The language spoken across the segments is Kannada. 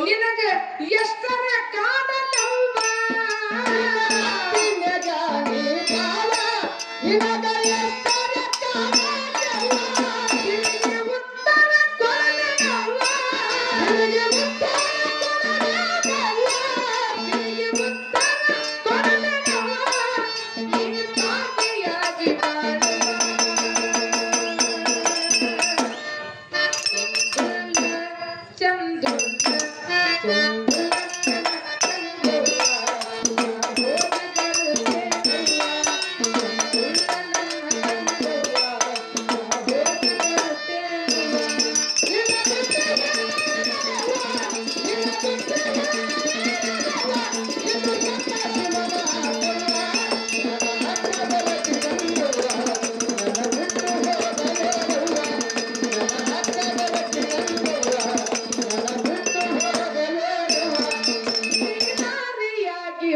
ನಿನಗ ಎಷ್ಟರ ಕಾಡಲವ್ವ ಜಾನಿ ಬಾಳ ನಿನಗ ಎಷ್ಟರ ಕಾಡಲವ್ವ ನಿನಗೆ ಉತ್ತರ ಕೊಡಲವ್ವ ನಿನಗೆ ಉತ್ತರ ನಿನಗೆ ಉತ್ತರ ಕೊಡಲವ್ವ ನೀನು ತಾಯಿಯಾಗಿ ಚಂದು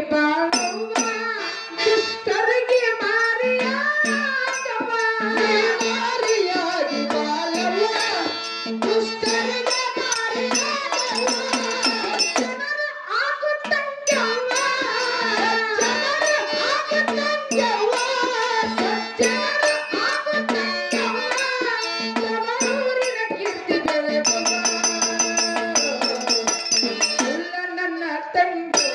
ಬಾಳುವ ದುಷ್ಟರಿಗೆ ಮಾರಿಯಾಗವ ಮಾರಿಯಾಗಿ ಬಾಳವ್ವ ದುಷ್ಟರಿಗೆ ಮಾರಿಯಾಗವ್ವ ಜನರು ಆಗುತ್ತಂಗವ್ವ ಜನರು ಆಗುತ್ತಂಗವ್ವ ಜನರು ಆಗುತ್ತಂಗವ್ವ ತವರೂರಿನ ಕೀರ್ತಿ ಬೆಳೆಯುವ ಇಲ್ಲ ನನ್ನ ತಂಗಿ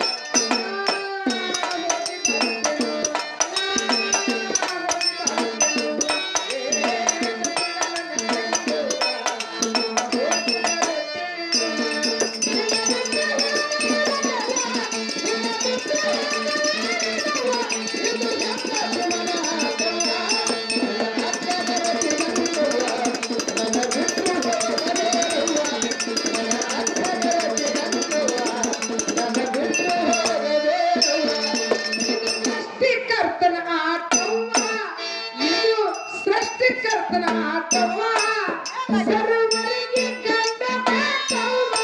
ಸೃಷ್ಟಿಕರ್ತನ ಆಟವ್ವ ಇದು ಸೃಷ್ಟಿಕರ್ತನ ಆಟವ್ವ ಸರ್ವರಿಗೆ ಗಂಡ ಬೇಕವ್ವ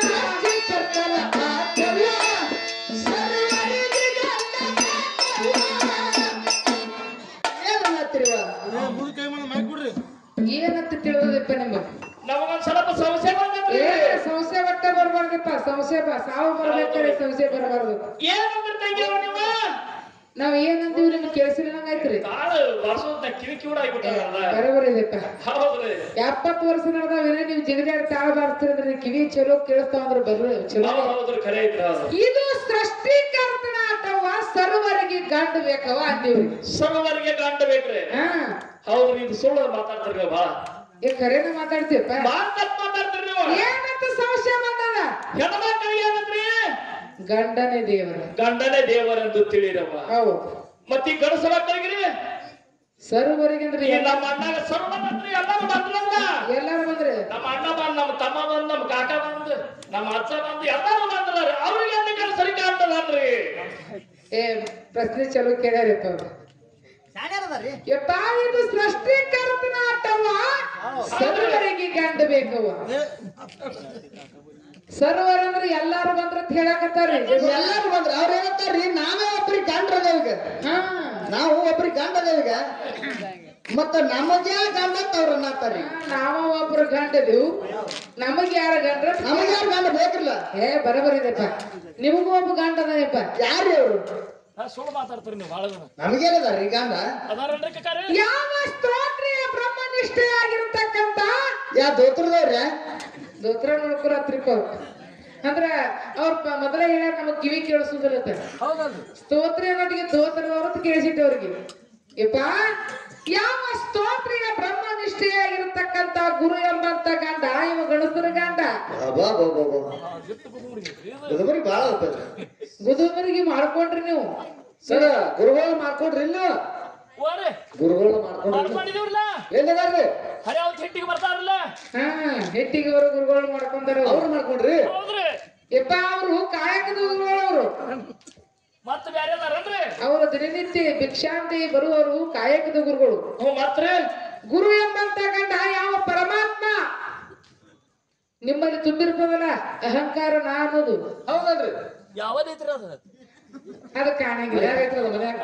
ಸೃಷ್ಟಿಕರ್ತನ ಆಟವ್ವ ಸರ್ವರಿಗೆ ಗಂಡ ಬೇಕವ್ವ ಏನಂತ ತಿಳಿದಪ್ಪ ನಿಮ್ಗೆ ನಮಗೊಂದ್ ಸ್ವಲ್ಪ ಸಮಸ್ಯೆ ಬಂದ್ರಿ ಸಂಶಯ ಒಟ್ಟ ಬರ್ಬಾರ್ದಪ್ಪ ಸಂಶಯ ಸಾವು ಬರ್ಬೇಕಾದ್ರೆ ಸಂಶಯ ಬರಬಾರ್ದು ಏನಂದ್ರೆ ತಂಗ್ಯವ ನೀವು ನಾವ್ ಏನಂತೀವಿ ನಿಮ್ಗೆ ಕೇಳಿಸಿಲ್ಲಂಗಾಯ್ತ್ರಿ ಕಾಳು ವರ್ಷದ ಕಿವಿ ಕಿವಿಡ ಆಗ್ಬಿಟ್ಟಾರಲ್ಲ ಬರೋಬರಿದಪ್ಪ ಹೌದ್ರಿ 70 ವರ್ಷ ನಡೆದಾವೇನ ನೀವು ಜಿಗದಾಡಿ ತಾಳ ಬಾರಿಸ್ತಿರಂದ್ರೆ ನೀವ್ ಕಿವಿ ಚಲೋ ಕೇಳಿಸ್ತಾವ ಅಂದ್ರೆ ಬರ್ರಿ ಚಲೋ ಹೌದ್ರಿ ಖರೆ ಐತ್ರಿ ಅದು ಇದು ಸೃಷ್ಟಿಕರ್ತನ ಆಟವ್ವ ಸರ್ವರಿಗೆ ಗಂಡ ಬೇಕವ ಅಂತೀವ್ರಿ ಸರ್ವರಿಗೆ ಗಂಡ ಬೇಕ್ರಿ ಹಾ ಹೌದ್ರಿ ಇದು ಸುಳ್ಳು ಮಾತಾಡ್ತಾರ್ರಿ ಬಾ ಈ ಕರೆನ ಮಾತಾಡ್ತೀವಪ್ಪ ಮಾತಾಡ್ತಾರ್ರಿ ನೀವು ಏನಂತ ಸಂಶಯ ಬಂದದ ಹೆಣ್ಮಕ್ಳಿಗೆ ಏನಂದ್ರಿ ಗಂಡನೇ ದೇವರ ಗಂಡನೇ ದೇವರೆಂದು ತಿಳಿರವ್ವ ಹೌದು ಮತ್ತೀ ಗಣಸ ಮಕ್ಕಳಿಗೆ ಸರ್ವರಿಗಂದ್ರೆ ಈ ನಮ್ಮ ಅಣ್ಣಗ ಸರ್ವ ಬಂದ್ರಿ ಎಲ್ಲರೂ ಬಂದ್ರಲ್ಲ ಎಲ್ಲಾರು ಬಂದ್ರೆ ನಮ್ಮ ಅಣ್ಣ ಬಂದ್ ನಮ್ಮ ತಮ್ಮ ಬಂದ್ ನಮ್ಮ ಕಾಕ ಬಂದ್ ನಮ್ಮ ಅಜ್ಜ ಬಂದ್ ಎಲ್ಲರೂ ಬಂದ್ರಿ ಅವ್ರಿಗೆ ಎಲ್ಲಿ ಸರಿ ಕಾಣ್ತದಲ್ರಿ ಏ ಪ್ರಶ್ನೆ ಚಲೋ ಕೇಳ್ಯಾರಪ್ಪ ಅವ್ರು ಯಪ್ಪ ಇದು ಸೃಷ್ಟಿಕರ್ತನ ಆಟವ್ವ ಸರ್ವರಿಗೆ ಗಂಡ ಬೇಕವ್ವ ಸರ್ವರ್ ಅಂದ್ರೆ ಎಲ್ಲಾರು ಬಂದ್ರಂತ ಹೇಳಕತ್ತಾರ್ರಿ ಎಲ್ಲರೂ ಬಂದ್ರ ಅವ್ರ ಏನಂತಾರ್ರಿ ನಾವೇ ಒಬ್ರಿಗೆ ಗಂಡ್ರದ ಈಗ ಹಾ ನಾವು ಒಬ್ರಿಗೆ ಗಂಡದ ಈಗ ಮತ್ತ ನಮಗೆ ಗಂಡ ಅಂತ ಅವ್ರ ಅನ್ನತ್ತಾರ್ರಿ ನಾವ ಒಬ್ರು ಗಂಡದಿವು ನಮಗ್ ಯಾರ ಗಂಡ್ರ ನಮಗೆ ಯಾರು ಗಂಡ ಬೇಕಿಲ್ಲ ಏ ಬರಬರಿದಪ್ಪ ನಿಮಗೂ ಒಬ್ಬ ಗಂಡ ಅದಪ್ಪ ಯಾರ್ರಿ ಅವ್ರು ಸುಳ್ಳು ಮಾತಾಡ್ತೀರಿ ನೀವು ಬಹಳ ಜನ ನಮಗೇನದಾರ್ರಿ ಗಂಡ ಅದಾರಲ್ರಿ ಕಕ್ಕಾರಿ ಯಾವ ಸ್ತೋತ್ರಿಯ ಬ್ರಹ್ಮನಿಷ್ಠೆಯಾಗಿರ್ತಕ್ಕಂತ ಯಾ ದೋತ್ರದವ್ರ ದೋತ್ರ ನೋಡ್ಕೊರತ್ರಿಪ್ಪ ಅವ್ರು ಅಂದ್ರ ಅವ್ರ ಮೊದಲೇ ಹೇಳ್ಯಾರ ನಮಗ್ ಕಿವಿ ಕೇಳಿಸುದಿಲ್ಲ ಹೌದಲ್ರಿ ಸ್ತೋತ್ರ ಅನ್ನೋಟಿಗೆ ದೋತ್ರದವ್ರ ಕೇಳಿಸಿಟ್ಟವ್ರಿಗೆ ಯಪ್ಪ ಯಾವ ಸ್ತೋತ್ರಿಯ ಬ್ರಹ್ಮನಿಷ್ಠೆಯಾಗಿರ್ತಕ್ಕಂತ ಗುರು ಎಂಬಂತ ಗಂಡ ಇವ ಗಣಸರ ಗಂಡ ಬದುಬರಿ ಬಾಳ ಹೋಗ್ತದೆ ಗುದುಮರಿಗೆ ಮಾಡ್ಕೊಂಡ್ರಿ ನೀವು ಸರ ಗುರುಗಳು ಮಾಡ್ಕೊಂಡ್ರಿ ಇಲ್ಲ ಓರಿ ಗುರುಗಳು ಮಾಡ್ಕೊಂಡ್ರಿ ಮಾಡ್ಕೊಂಡಿದೀವ್ರಲ್ಲ ಎಲ್ಲಿದಾರ್ರಿ ಹರಿ ಅವ್ರ ಹಿಟ್ಟಿಗೆ ಬರ್ತಾರಲ್ಲ ಹಾ ಹೆಟ್ಟಿಗೆ ಅವರು ಗುರುಗಳು ಮಾಡ್ಕೊಂಡಾರ ಅವ್ರು ಮಾಡ್ಕೊಂಡ್ರಿ ಹೌದ್ರಿ ಯಪ್ಪ ಅವರು ಕಾಯಕದ ಗುರುಗಳು ಅವರು ಮತ್ತ ಬ್ಯಾರೆ ಅದಾರಲ್ರಿ ಅವರು ದಿನನಿತ್ಯ ಭಿಕ್ಷಾಂತಿ ಬರುವವರು ಕಾಯಕದ ಗುರುಗಳು ಹ್ಞೂ ಮತ್ರಿ ಗುರು ಎಂಬಂತ ಗಂಡ ಯಾವ ಪರಮಾತ್ಮ ನಿಮ್ಮಲ್ಲಿ ತುಂಬಿರ್ತದಲ್ಲ ಅಹಂಕಾರ ನಾ ಅನ್ನೋದು ಹೌದಲ್ರಿ ಯಾವದೈತ್ರಿ ಅದು ಅದು ಕಾಣಂಗಿಲ್ಲ ಯಾರೈತ್ರಿ ಅದು ಮನ್ಯಾಗ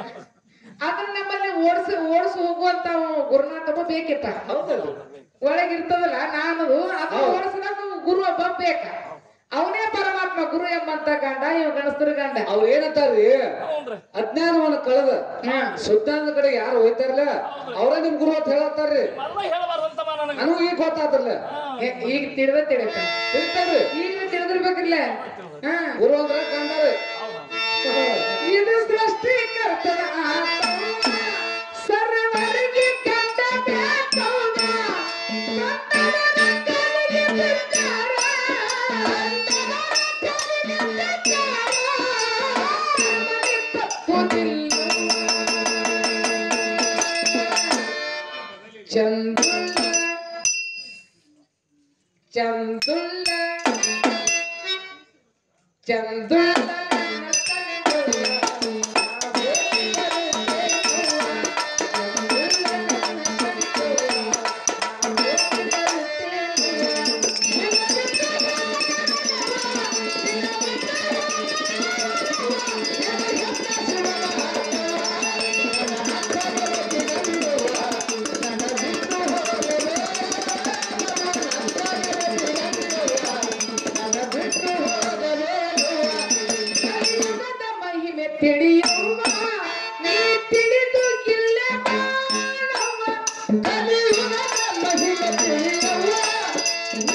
ಅದನ್ನ ನಮ್ಮಲ್ಲಿ ಓಡಿಸಿ ಹೋಗುವಂತ ಗುರುನಾಥಮ್ಮ ಬೇಕಿತ್ತ ಹೌದಲ್ರಿ ಒಳಗಿರ್ತದಲ್ಲ ನಾನು ಅದು ಓಡಿಸಿದಾಗ ಗುರು ಒಬ್ಬ ಬೇಕ ಅವನೇ ಪರಮಾತ್ಮ ಗುರು ಎಂಬಂತ ಗಂಡ ಇವ್ ಗಣಸ್ತರ ಗಂಡ ಅವ್ರು ಏನಂತಾರ್ರಿ ಹೌದ್ರಿ ಅಜ್ಞಾನವನ್ನ ಕಳೆದ ಹಾ ಶುದ್ಧಾಂತ ಕಡೆ ಯಾರು ಹೋಯ್ತಾರಲ್ಲ ಅವ್ರ ನಿಮ್ ಗುರು ಅಂತ ಹೇಳತ್ತಾರ್ರಿ ಮೊದಲ ಹೇಳಬಾರ್ದಂತಮ್ಮ ನನಗೆ ನನಗೂ ಈಗ ಗೊತ್ತಾದ್ರಲ್ಲ ಈಗ ತಿಳಿದ ತಿಳಿತ ತಿಳ್ತಾರ್ರಿ ಈಗ ತಿಳಿದಿರ್ಬೇಕಿಲ್ಲ ಹಾ ಗುರು ಅಂದ್ರ ಗಂಡರಿ ಇದು ಸೃಷ್ಟಿಕರ್ತನ ಸರ್ವರಿಗೆ ಕಂಡ ಬೇಕೌನ ಕನ್ನಡದ ಕಲಿಗೆ ಬಿಟ್ಟಾರ ಚಂದುಳ್ಳ ಚಂದುಳ್ಳ ಚಂದುಳ್ಳ ಮಹಿಮೆ ತಿಳಿಯುವ ನೀ ತಿಳಿದು ಇಲ್ಲ ಮಾನವ ಕಲಿಯುಗದ ಮಹಿಮೆ ತಿಳಿಯುವ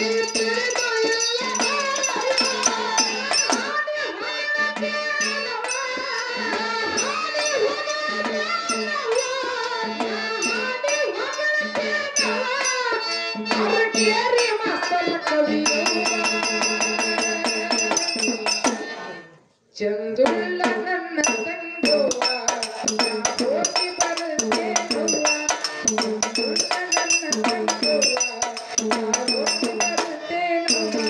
ನೀ ತಿಳಿದು ಇಲ್ಲ ಚಂದುಳ್ಳ ನನ್ನ ತಂಗುವ ಹೋಗಿ ಬರುತ್ತೇನುವ ಚಂದುಳ್ಳ ನನ್ನ ತಂಗುವ ಹೋಗಿ ಬರುತ್ತೇನುವ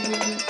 Thank you.